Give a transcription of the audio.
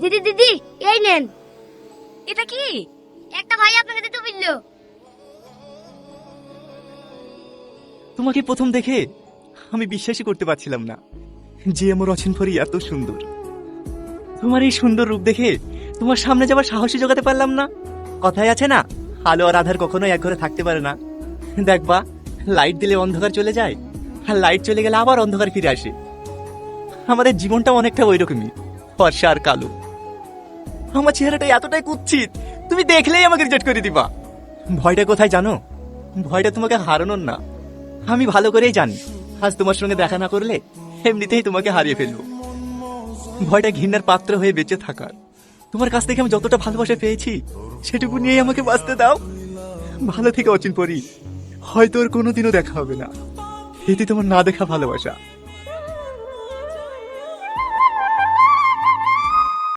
দিদি দিদি, এই নেন। এটা কি? একটা ভাই আপনাকে দিতে বললো। তোমাকে প্রথম দেখে আমি বিশ্বাসই করতে পারছিলাম না যে আমার অচিন পরি এত সুন্দর। তোমার এই সুন্দর রূপ দেখে তোমার সামনে যাবার সাহসই জোগাতে পারলাম না। কথায় আছে না, আলো আর আধার কখনোই এক ঘরে থাকতে পারে না। দেখবা, লাইট দিলে অন্ধকার চলে যায়, আর লাইট চলে গেলে আবার অন্ধকার ফিরে আসে। আমাদের জীবনটা অনেকটা ওই রকমই, ফর্সা আর কালো। আমার চেহারাটা এতটাই কুৎসিত, তুমি দেখলেই আমাকে রিজেক্ট করে দিবা। ভয়টা কোথায় জানো? ভয়টা তোমাকে হারানোর না। আমি ভালো করেই জানি আজ তোমার সঙ্গে দেখা না করলে এমনিতেই তোমাকে হারিয়ে ফেলবো। ভয়টা ঘৃণার পাত্র হয়ে বেঁচে থাকার। তোমার কাছ থেকে আমি যতটা ভালোবাসা পেয়েছি সেটুকু নিয়েই আমাকে বাঁচতে দাও। ভালো থেকে অচিন পরি, হয়তো ওর কোনোদিনও দেখা হবে না। এতে তোমার না দেখা ভালোবাসা।